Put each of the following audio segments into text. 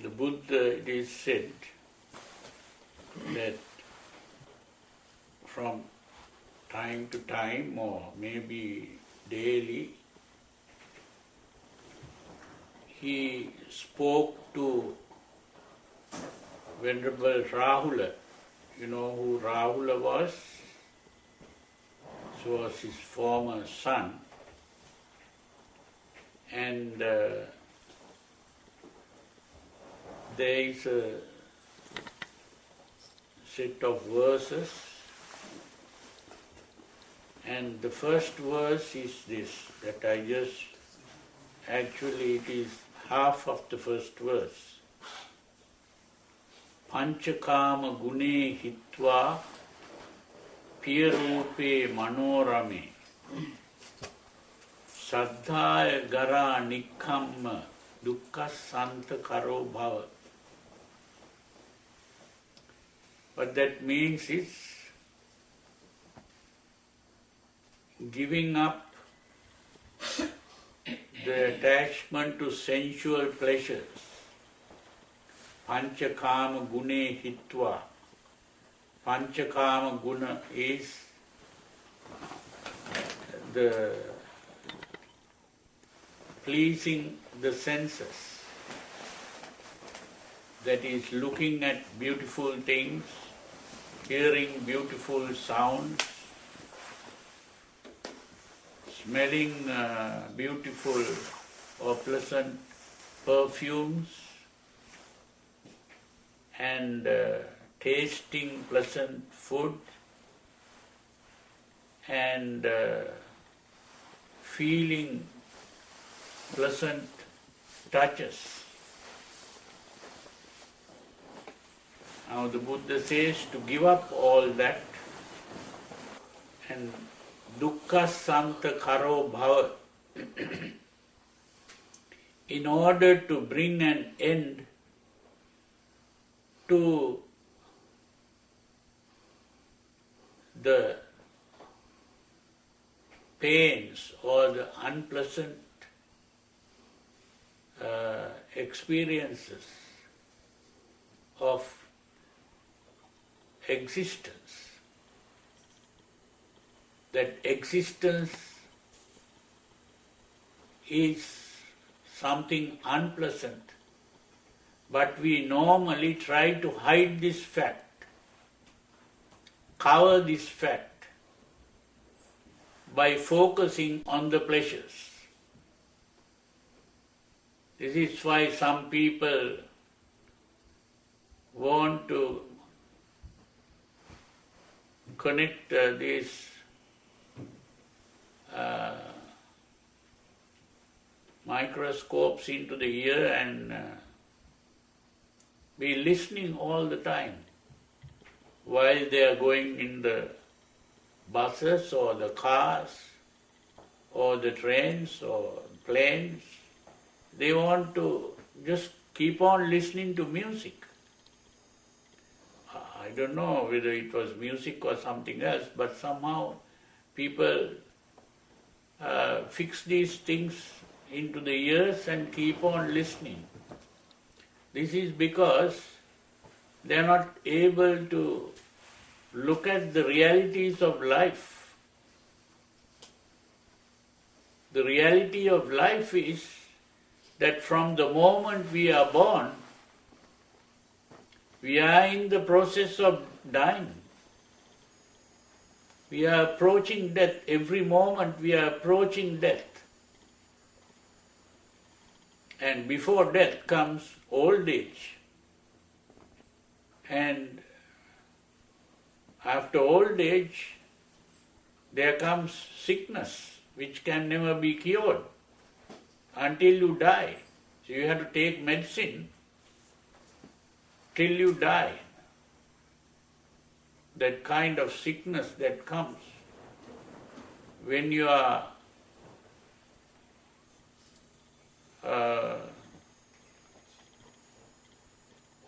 the Buddha, it is said that from time to time or maybe daily, he spoke to Venerable Rahula. You know who Rahula was? He was his former son. And there is a set of verses, and the first verse is this, that I just, actually it is half of the first verse. Panchakama gune hitva piyarupe manorame saddhaya gara nikkamma dukkha santa karo bhava. What that means is giving up the attachment to sensual pleasures. Panchakama gune hitva. Panchakama guna is the pleasing the senses. That is looking at beautiful things, hearing beautiful sounds, smelling beautiful or pleasant perfumes, and tasting pleasant food, and feeling pleasant touches. Now the Buddha says to give up all that and dukkha santa karo bhava in order to bring an end to the pains or the unpleasant experiences of existence. That existence is something unpleasant, but we normally try to hide this fact, cover this fact by focusing on the pleasures. This is why some people want to connect these microscopes into the ear and be listening all the time while they are going in the buses or the cars or the trains or planes. They want to just keep on listening to music. I don't know whether it was music or something else, but somehow people fix these things into the ears and keep on listening. This is because they are not able to look at the realities of life. The reality of life is that from the moment we are born, we are in the process of dying. We are approaching death. Every moment we are approaching death. And before death comes old age. And after old age, there comes sickness, which can never be cured until you die. So you have to take medicine till you die. That kind of sickness that comes when you are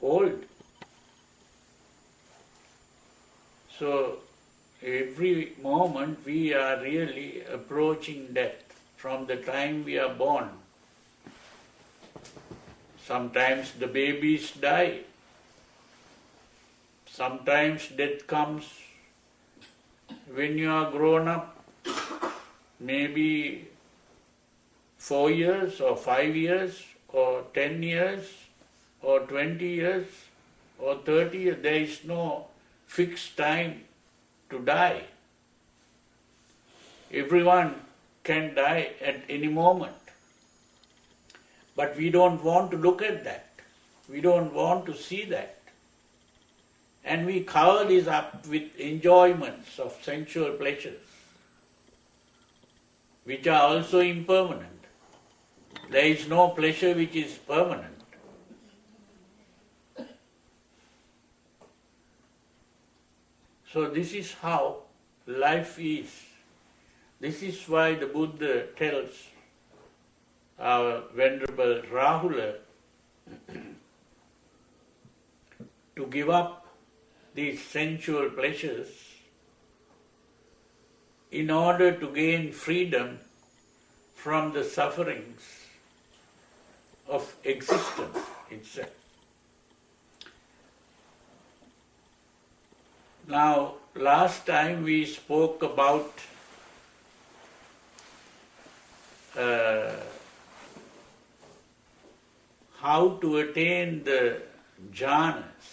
old. So every moment we are really approaching death from the time we are born. Sometimes the babies die. Sometimes death comes when you are grown up, maybe 4 years or 5 years or 10 years or 20 years or 30 years. There is no fixed time to die. Everyone can die at any moment. But we don't want to look at that. We don't want to see that. And we cover this up with enjoyments of sensual pleasures, which are also impermanent. There is no pleasure which is permanent. So this is how life is. This is why the Buddha tells our Venerable Rahula to give up these sensual pleasures in order to gain freedom from the sufferings of existence itself. Now, last time we spoke about how to attain the jhanas.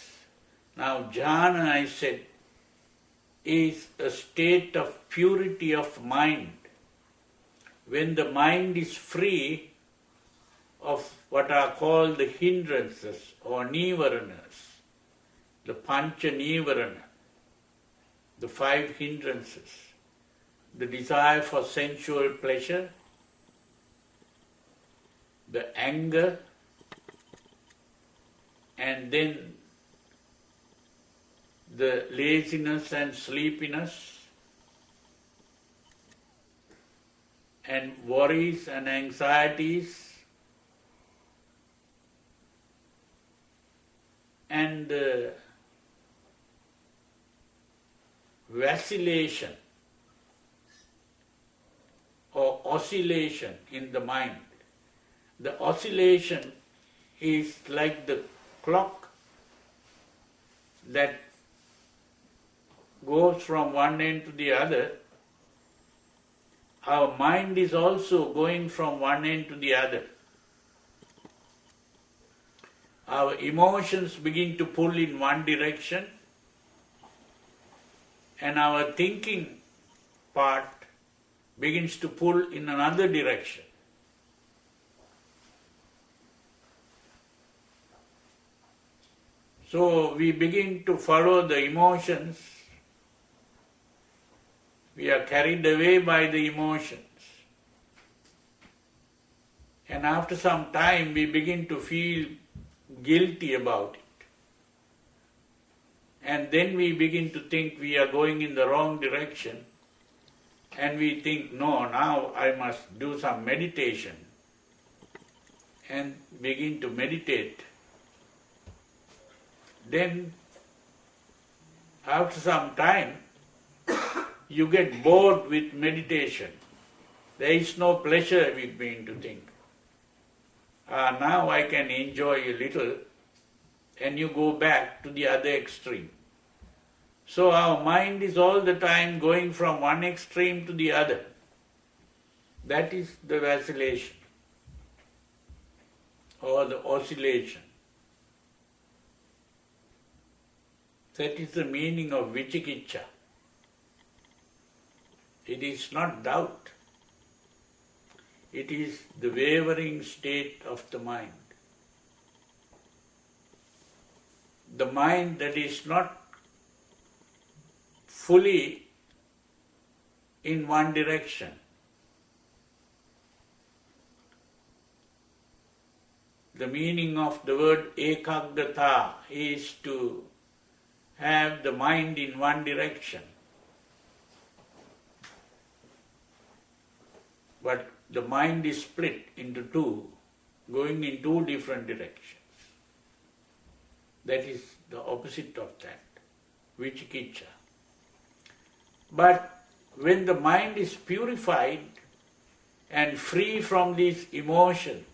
Now, jhana, I said, is a state of purity of mind. When the mind is free of what are called the hindrances or nivaranas, the pancha nivarana, the 5 hindrances, the desire for sensual pleasure, the anger, and then the laziness and sleepiness, and worries and anxieties, and the vacillation or oscillation in the mind. The oscillation is like the clock that goes from one end to the other. Our mind is also going from one end to the other. Our emotions begin to pull in one direction, and our thinking part begins to pull in another direction. So we begin to follow the emotions. We are carried away by the emotions. And after some time we begin to feel guilty about it. And then we begin to think we are going in the wrong direction. And we think, no, now I must do some meditation. And begin to meditate. Then, after some time, you get bored with meditation. There is no pleasure, we begin to think. Now I can enjoy a little, and you go back to the other extreme. So our mind is all the time going from one extreme to the other. That is the vacillation or the oscillation. That is the meaning of vicikiccha. It is not doubt. It is the wavering state of the mind. The mind that is not fully in one direction. The meaning of the word ekaggata is to have the mind in one direction. But the mind is split into two, going in two different directions. That is the opposite of that, vicikiccha. But when the mind is purified and free from these emotions,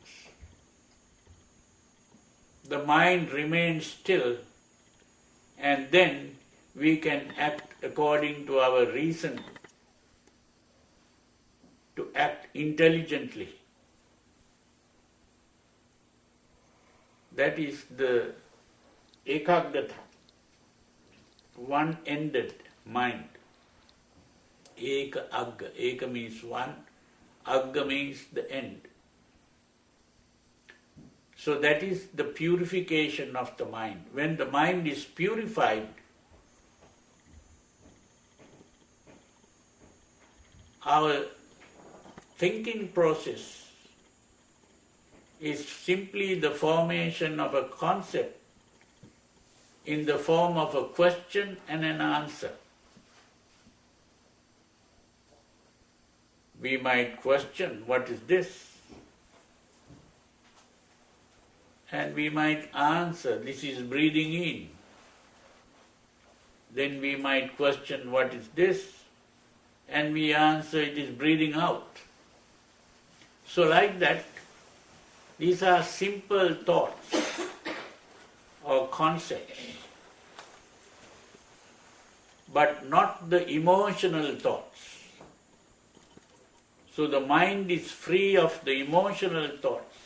the mind remains still, and then we can act according to our reason, to act intelligently. That is the ekaggata, one-ended mind. Eka agga. Eka means one, agga means the end. So that is the purification of the mind. When the mind is purified, our thinking process is simply the formation of a concept in the form of a question and an answer. We might question, what is this? And we might answer, this is breathing in. Then we might question, what is this? And we answer, it is breathing out. So like that, these are simple thoughts or concepts, but not the emotional thoughts. So the mind is free of the emotional thoughts,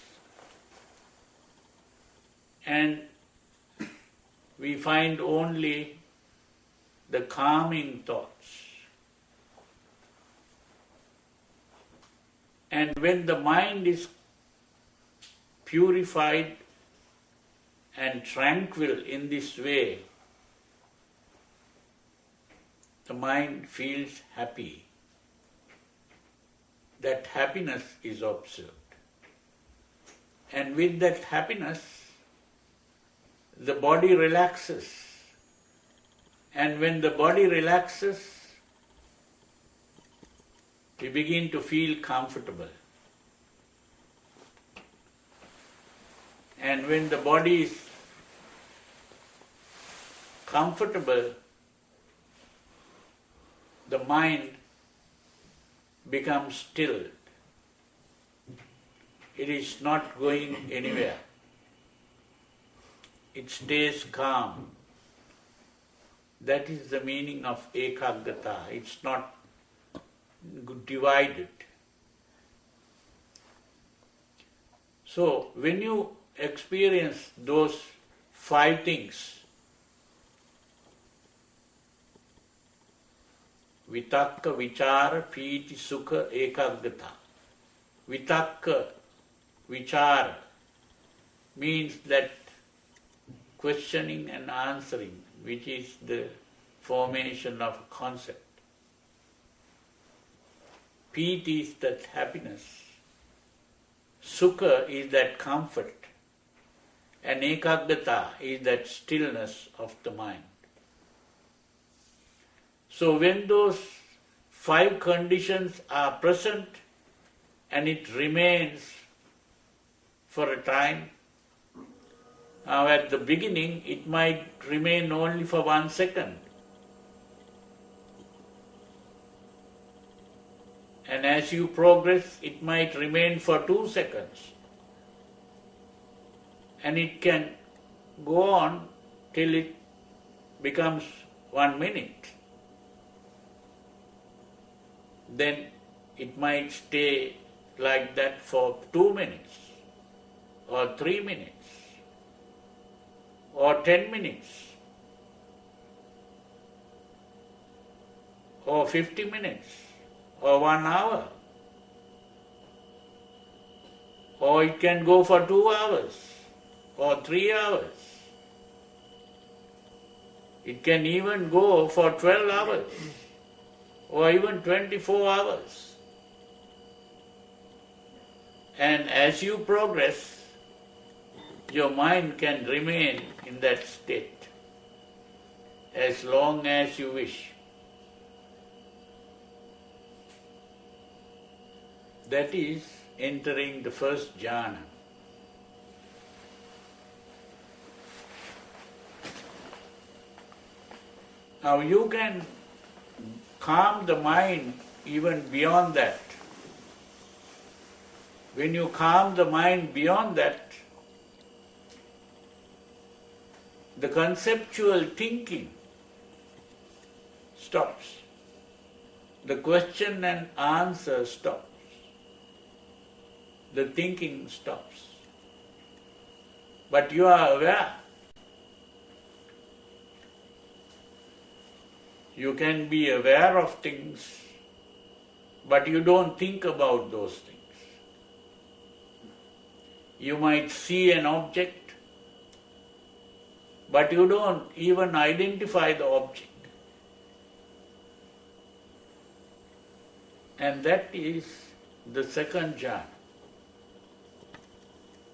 and we find only the calming thoughts. And when the mind is purified and tranquil in this way, the mind feels happy. That happiness is observed. And with that happiness, the body relaxes. And when the body relaxes, we begin to feel comfortable. And when the body is comfortable, the mind becomes still. It is not going anywhere. It stays calm. That is the meaning of ekaggata. It's not divided. So when you experience those 5 things, vitakka, vichara, piti, sukha, ekaggata. Vitakka, vichara means that questioning and answering, which is the formation of a concept. Piti is that happiness. Sukha is that comfort. And ekaggata is that stillness of the mind. So when those 5 conditions are present and it remains for a time, now at the beginning it might remain only for 1 second. And as you progress, it might remain for 2 seconds. And it can go on till it becomes 1 minute. Then it might stay like that for 2 minutes, or 3 minutes, or 10 minutes, or 50 minutes, or 1 hour, or it can go for 2 hours, or 3 hours. It can even go for 12 hours, or even 24 hours. And as you progress, your mind can remain in that state as long as you wish. That is entering the first jhana. Now you can calm the mind even beyond that. When you calm the mind beyond that, the conceptual thinking stops. The question and answer stops. The thinking stops. But you are aware. You can be aware of things, but you don't think about those things. You might see an object, but you don't even identify the object. And that is the second jhana.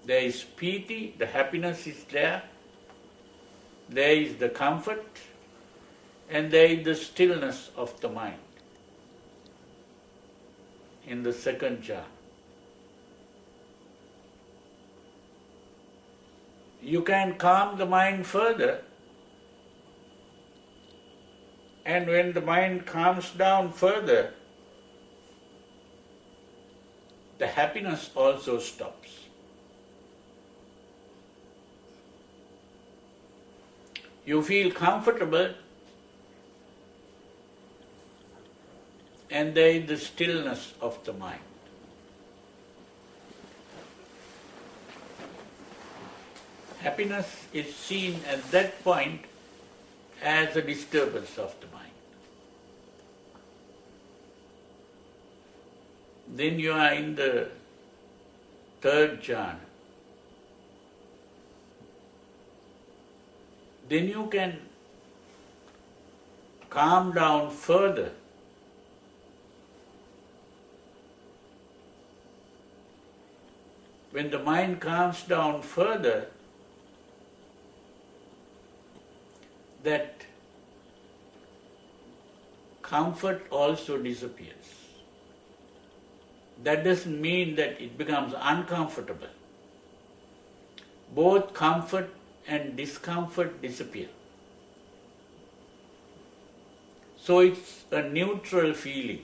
There is piti, the happiness is there. There is the comfort, and there is the stillness of the mind in the second jhana. You can calm the mind further, and when the mind calms down further, the happiness also stops. You feel comfortable, and there is the stillness of the mind. Happiness is seen at that point as a disturbance of the mind. Then you are in the third jhana. Then you can calm down further. When the mind calms down further, that comfort also disappears. That doesn't mean that it becomes uncomfortable. Both comfort and discomfort disappear. So it's a neutral feeling.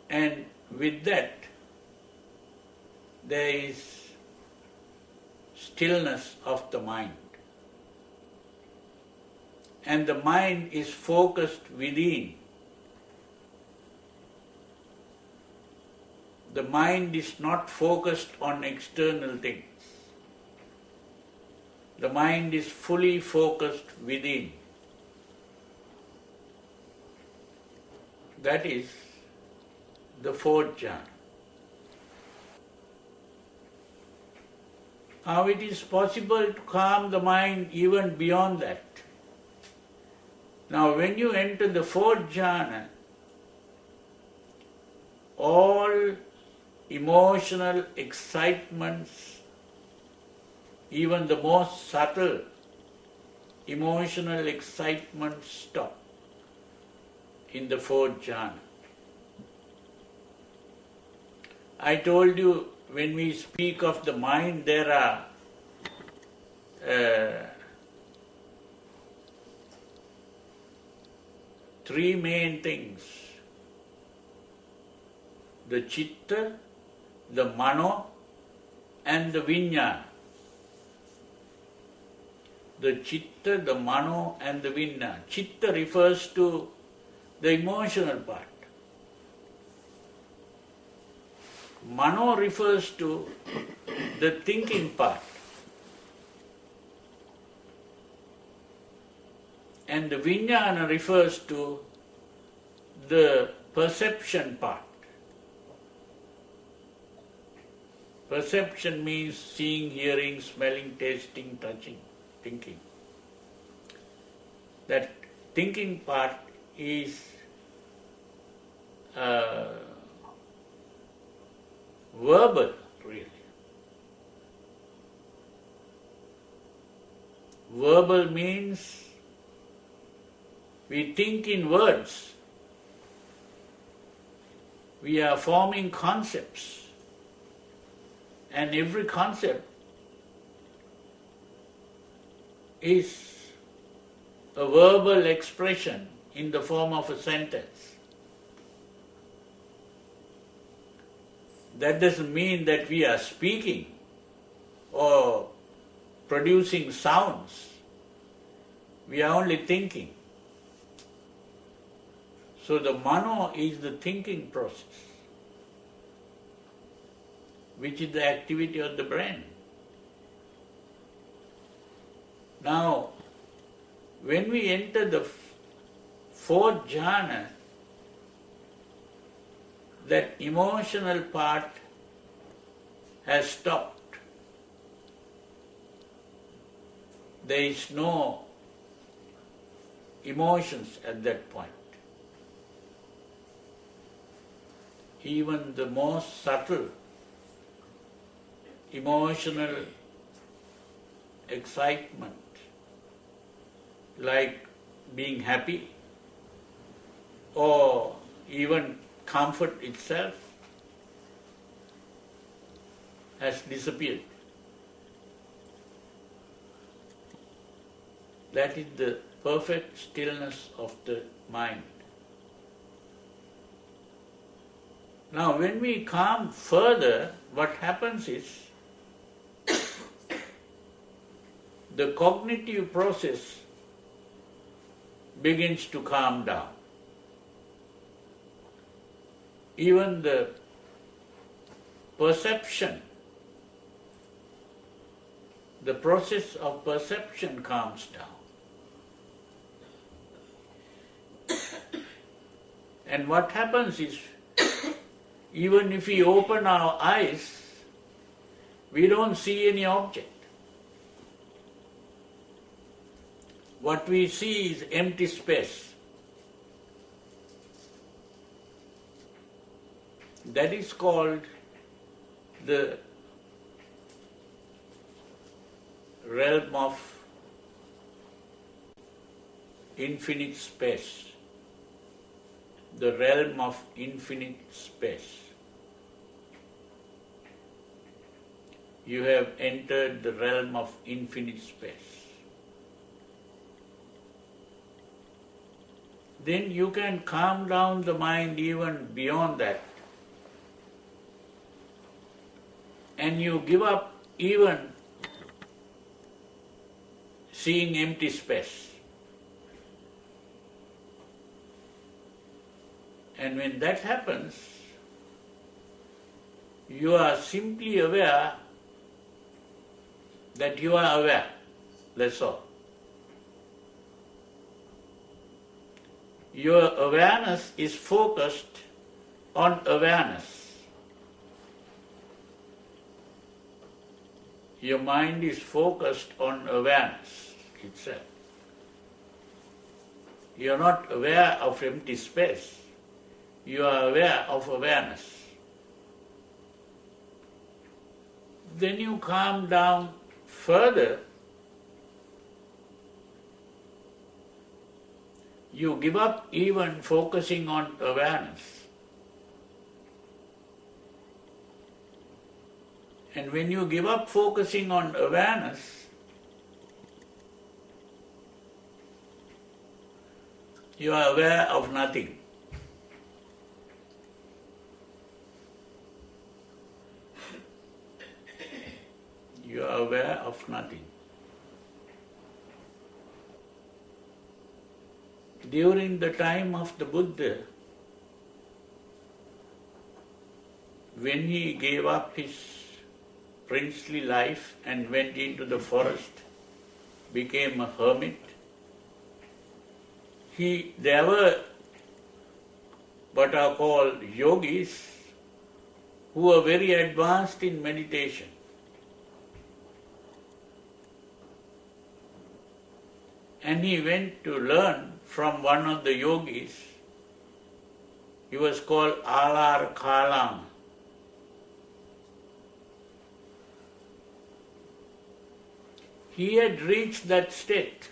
And with that, there is stillness of the mind. And the mind is focused within. The mind is not focused on external things. The mind is fully focused within. That is the fourth jhana. Now it is possible to calm the mind even beyond that. Now when you enter the fourth jhana, all emotional excitements, even the most subtle emotional excitements stop in the fourth jhana. I told you, when we speak of the mind, there are three main things: the chitta, the mano, and the vijnana. The chitta, the mano, and the vijnana. Chitta refers to the emotional part. Mano refers to the thinking part. And the vijnana refers to the perception part. Perception means seeing, hearing, smelling, tasting, touching, thinking. That thinking part is verbal, really. Verbal means we think in words. We are forming concepts. And every concept is a verbal expression in the form of a sentence. That doesn't mean that we are speaking. producing sounds. We are only thinking. So the mano is the thinking process, which is the activity of the brain. Now, when we enter the fourth jhana, that emotional part has stopped. There is no emotions at that point. Even the most subtle emotional excitement, like being happy or even comfort itself, has disappeared. That is the perfect stillness of the mind. Now, when we calm further, what happens is the cognitive process begins to calm down. Even the perception, the process of perception calms down. And what happens is, even if we open our eyes, we don't see any object. What we see is empty space. That is called the realm of infinite space. The realm of infinite space. You have entered the realm of infinite space. Then you can calm down the mind even beyond that. And you give up even seeing empty space. And when that happens, you are simply aware that you are aware. That's all. Your awareness is focused on awareness. Your mind is focused on awareness itself. You are not aware of empty space. You are aware of awareness. Then you calm down further. You give up even focusing on awareness. And when you give up focusing on awareness, you are aware of nothing. You are aware of nothing. During the time of the Buddha, when he gave up his princely life and went into the forest, became a hermit, there were what are called yogis who were very advanced in meditation. And he went to learn from one of the yogis. He was called Alar Kalam. He had reached that state.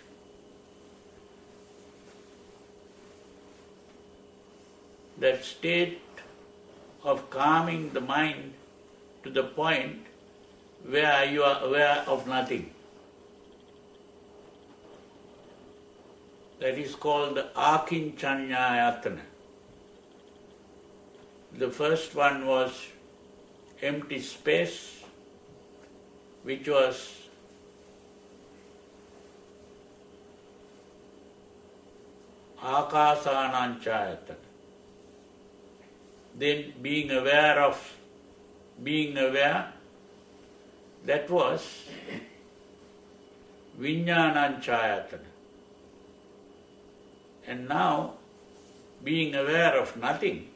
That state of calming the mind to the point where you are aware of nothing. That is called the Akinchanyayatana. The first one was empty space, which was Akasananchayatana. Then being aware, that was Vijnananchayatana. And now, being aware of nothing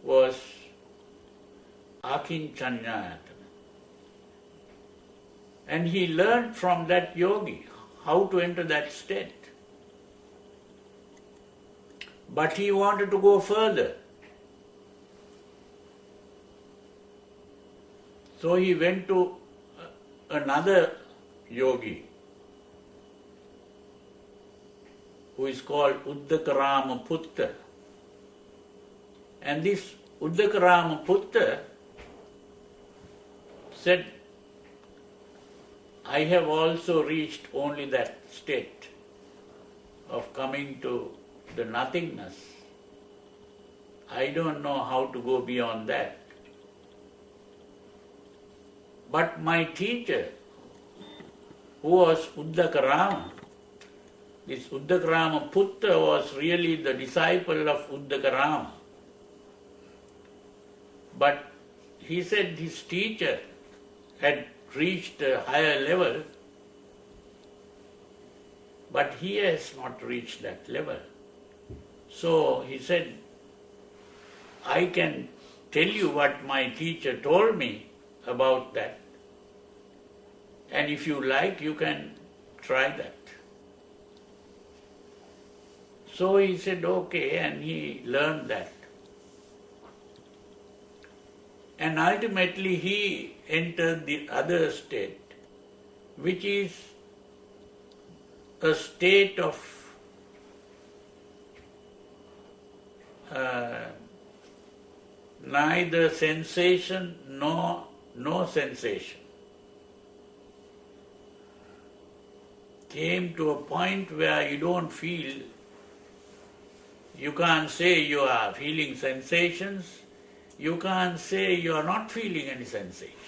was Akinchanyayatana. And he learned from that yogi how to enter that state. But he wanted to go further. So he went to another yogi who is called Uddakarama Putta. And this Uddakarama Putta said, I have also reached only that state of coming to the nothingness. I don't know how to go beyond that. But my teacher, who was Uddakarama, this Uddakarama Putta was really the disciple of Uddakarama. But he said his teacher had reached a higher level, but he has not reached that level. So he said, I can tell you what my teacher told me about that. And if you like, you can try that. So he said, okay, and he learned that. And ultimately he entered the other state, which is a state of neither sensation nor no sensation. Came to a point where you don't feel, you can't say you are feeling sensations, you can't say you are not feeling any sensations.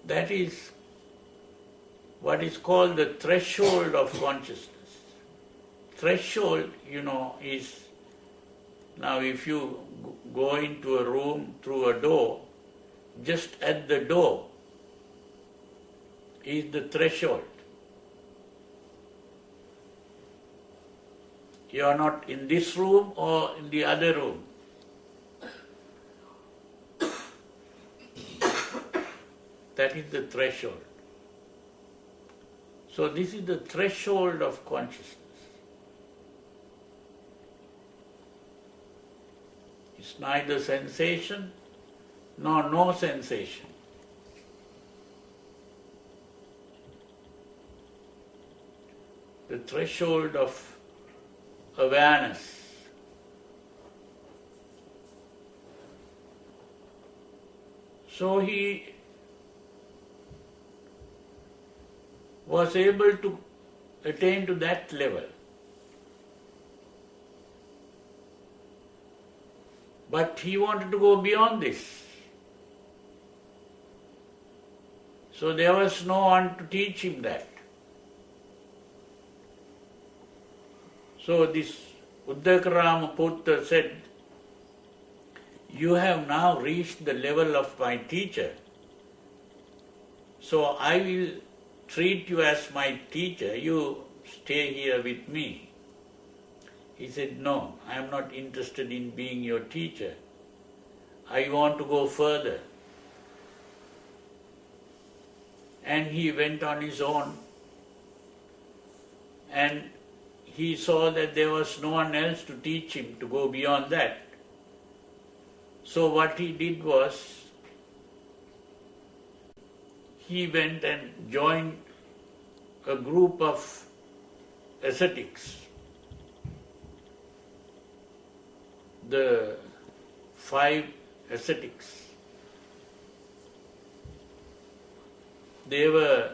That is what is called the threshold of consciousness. Threshold, is, now if you go into a room through a door, just at the door is the threshold. You are not in this room or in the other room. That is the threshold. So this is the threshold of consciousness. It's neither sensation nor no sensation. The threshold of awareness. So he was able to attain to that level. But he wanted to go beyond this. So there was no one to teach him that. So this Uddakarama Putta said, you have now reached the level of my teacher, so I will treat you as my teacher, you stay here with me. He said, no, I am not interested in being your teacher. I want to go further. And he went on his own, and he saw that there was no one else to teach him to go beyond that. So what he did was, he went and joined a group of ascetics, the 5 ascetics. They were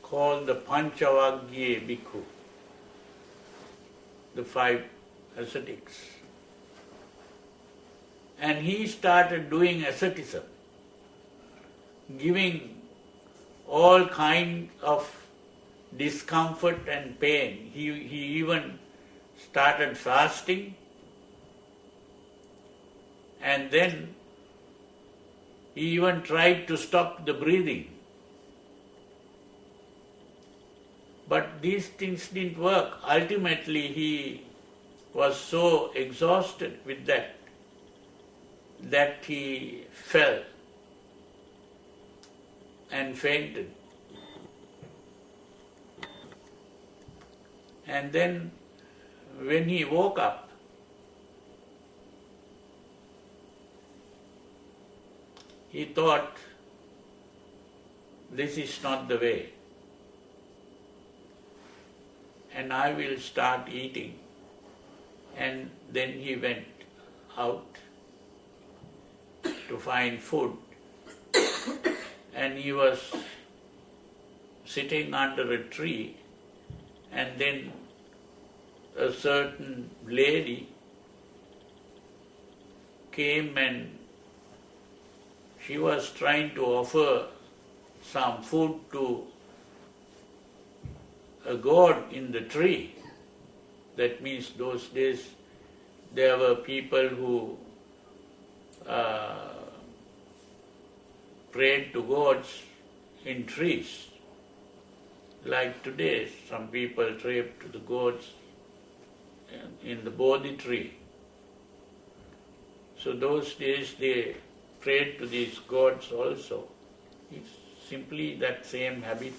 called the Panchavagya Bhikkhu, the 5 ascetics. And he started doing asceticism, giving all kinds of discomfort and pain. He even started fasting, and then he even tried to stop the breathing. But these things didn't work. Ultimately, he was so exhausted with that he fell and fainted. And then when he woke up, he thought, this is not the way, and I will start eating. And then he went out to find food, and he was sitting under a tree, and then a certain lady came and she was trying to offer some food to a god in the tree. That means those days there were people who prayed to gods in trees. Like today, some people pray to the gods in the Bodhi tree. So those days they prayed to these gods also. It's simply that same habit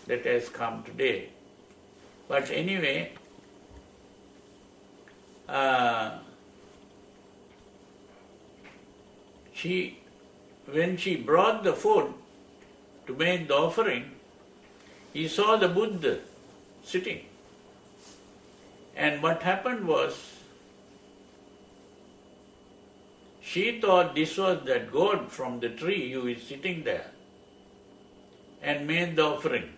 that has come today. But anyway, when she brought the food to make the offering, he saw the Buddha sitting. And what happened was, she thought this was that god from the tree who is sitting there, and made the offering.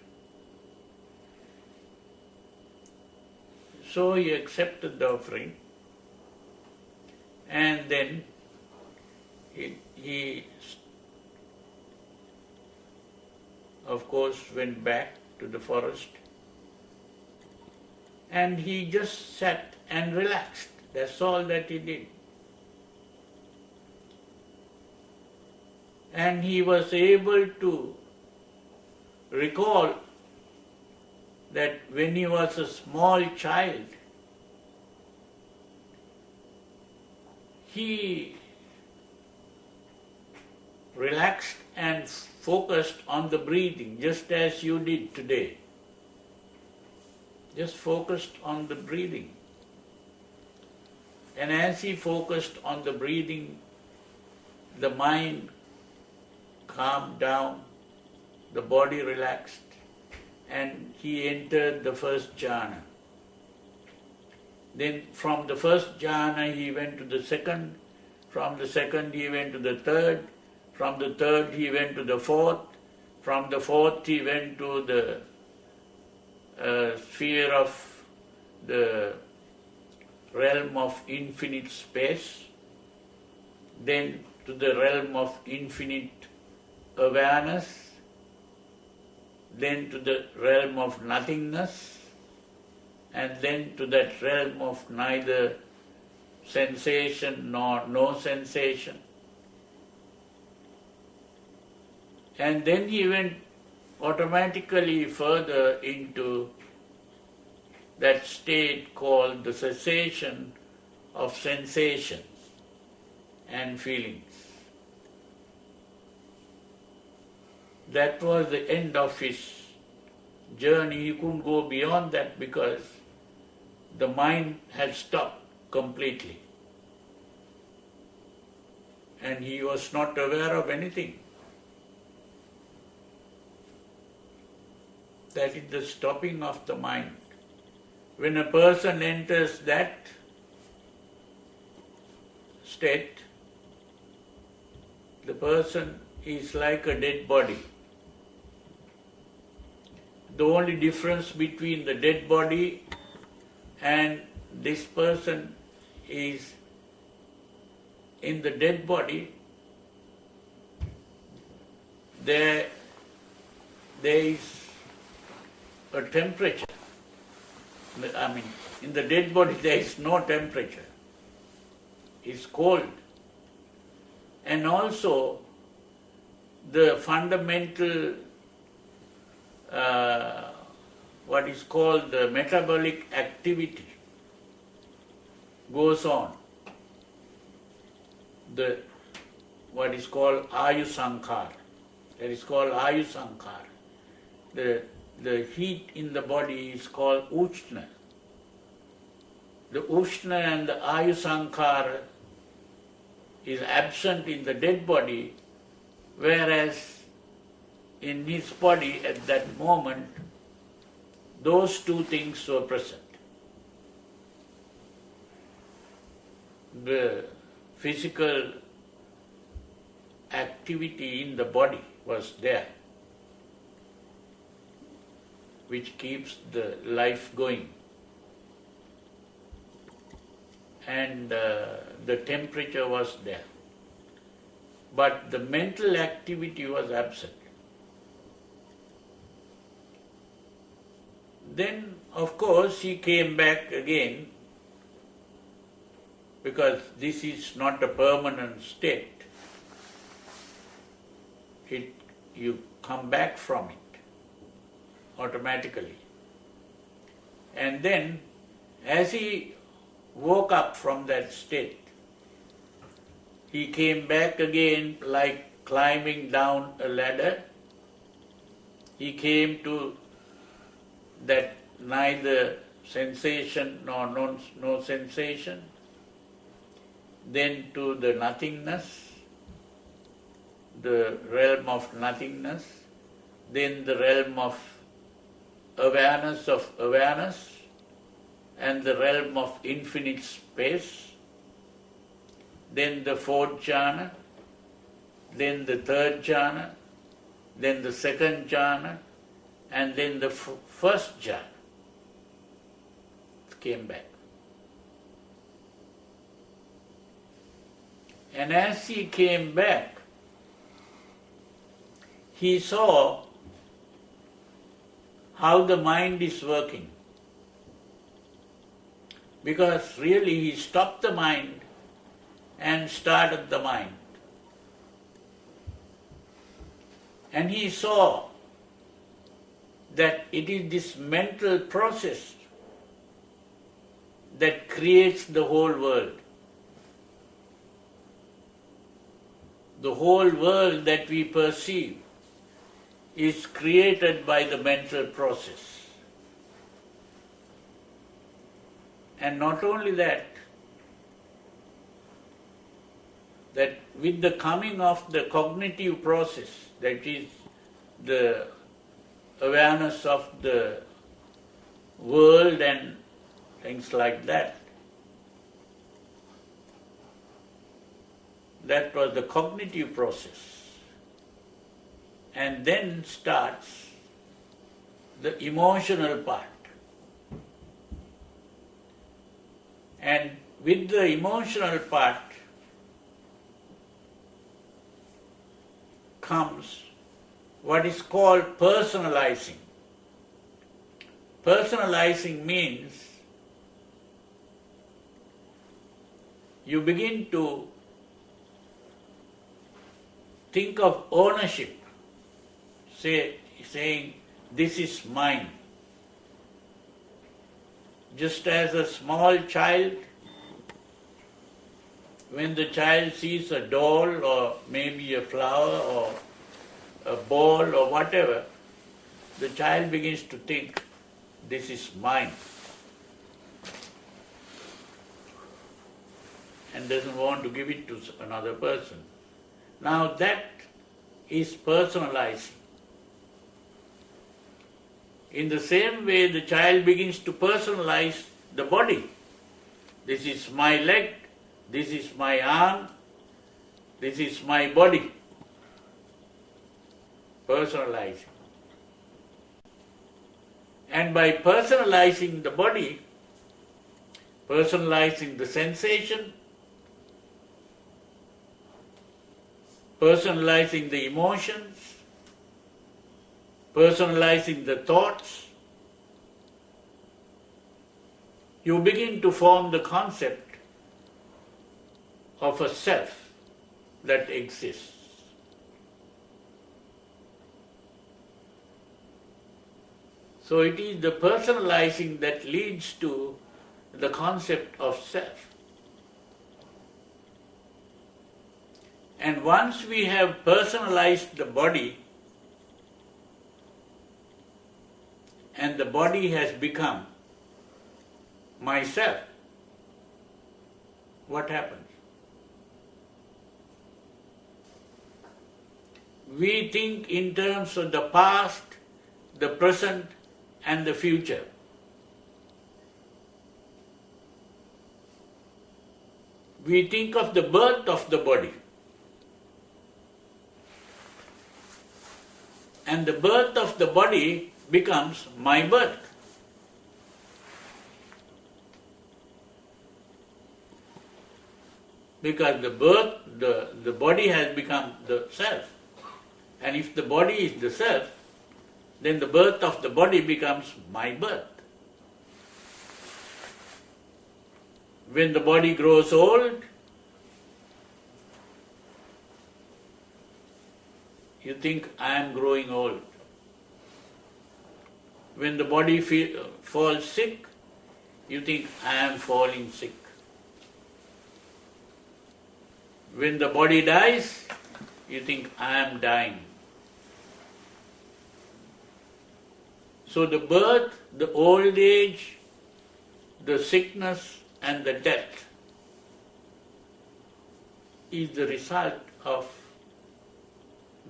So he accepted the offering, and then he of course went back to the forest, and he just sat and relaxed. That's all that he did. And he was able to recall that when he was a small child, he relaxed and focused on the breathing, just as you did today. Just focused on the breathing. And as he focused on the breathing, the mind calmed down, the body relaxed, and he entered the first jhana. Then from the first jhana he went to the second, from the second he went to the third, from the third he went to the fourth, from the fourth he went to the sphere of the realm of infinite space, then to the realm of infinite awareness, then to the realm of nothingness, and then to that realm of neither sensation nor no sensation. And then he went automatically further into that state called the cessation of sensations and feelings. That was the end of his journey. He couldn't go beyond that because the mind had stopped completely. And he was not aware of anything. That is the stopping of the mind. When a person enters that state, the person is like a dead body. The only difference between the dead body and this person is, in the dead body, there there is a temperature. I mean, in the dead body there is no temperature. It's cold. And also the fundamental, what is called the metabolic activity goes on. The what is called Ayu-Sankar. That is called Ayu-Sankar. The heat in the body is called Ushna. The Ushna and the Ayu-Sankar is absent in the dead body, whereas in his body at that moment, those two things were present. The physical activity in the body was there, which keeps the life going. And the temperature was there. But the mental activity was absent. Then, of course, he came back again, because this is not a permanent state. You come back from it automatically. And then, as he woke up from that state, he came back again like climbing down a ladder. He came to that neither sensation nor no sensation, then to the nothingness, the realm of nothingness, then the realm of awareness, and the realm of infinite space, then the fourth jhana, then the third jhana, then the second jhana, and then the first jhana. Came back. And as he came back, he saw how the mind is working. Because really he stopped the mind and started the mind. And he saw that it is this mental process that creates the whole world. The whole world that we perceive is created by the mental process. And not only that with the coming of the cognitive process, that is the awareness of the world and things like that, that was the cognitive process. And then starts the emotional part. And with the emotional part comes what is called personalizing. Personalizing means you begin to think of ownership, saying, this is mine. Just as a small child, when the child sees a doll or maybe a flower or a ball or whatever, the child begins to think, this is mine, and doesn't want to give it to another person. Now that is personalizing. In the same way, the child begins to personalize the body. This is my leg, this is my arm, this is my body. Personalizing. And by personalizing the body, personalizing the sensation, personalizing the emotions, personalizing the thoughts, you begin to form the concept of a self that exists. So it is the personalizing that leads to the concept of self. And once we have personalized the body, and the body has become myself, what happens? We think in terms of the past, the present, and the future. We think of the birth of the body. And the birth of the body becomes my birth. Because the body has become the self. And if the body is the self, then the birth of the body becomes my birth. When the body grows old, you think, I am growing old. When the body falls sick, you think, I am falling sick. When the body dies, you think, I am dying. So the birth, the old age, the sickness, and the death is the result of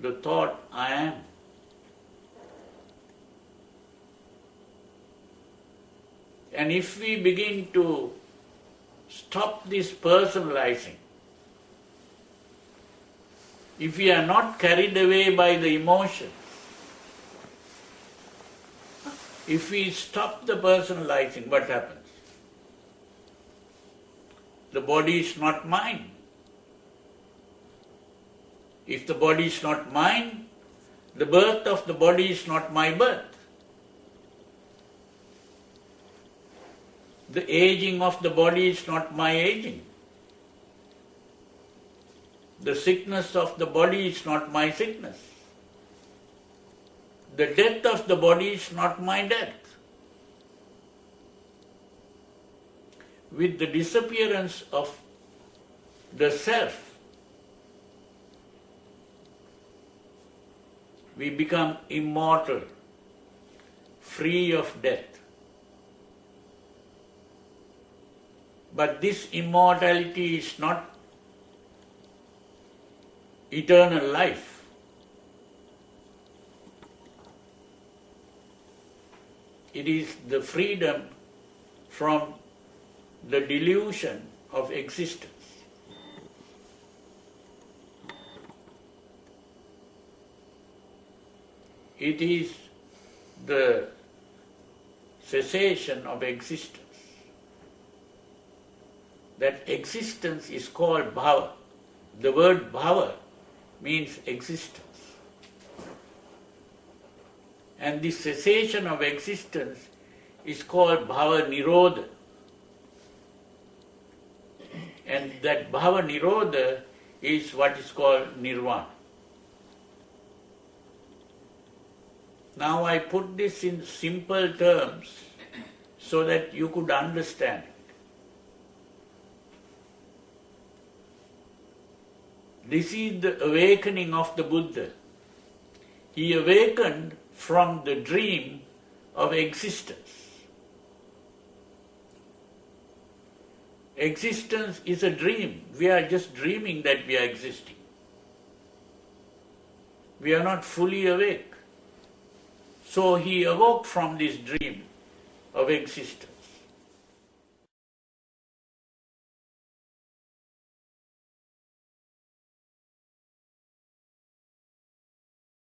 the thought, I am. And if we begin to stop this personalizing, if we are not carried away by the emotions, if we stop the personalizing, what happens? The body is not mine. If the body is not mine, the birth of the body is not my birth. The aging of the body is not my aging. The sickness of the body is not my sickness. The death of the body is not my death. With the disappearance of the self, we become immortal, free of death. But this immortality is not eternal life. It is the freedom from the delusion of existence. It is the cessation of existence. That existence is called bhava. The word bhava means existence. And this cessation of existence is called bhava nirodha. And that bhava nirodha is what is called nirvana. Now I put this in simple terms so that you could understand it. This is the awakening of the Buddha. He awakened from the dream of existence. Existence is a dream. We are just dreaming that we are existing. We are not fully awake. So he awoke from this dream of existence.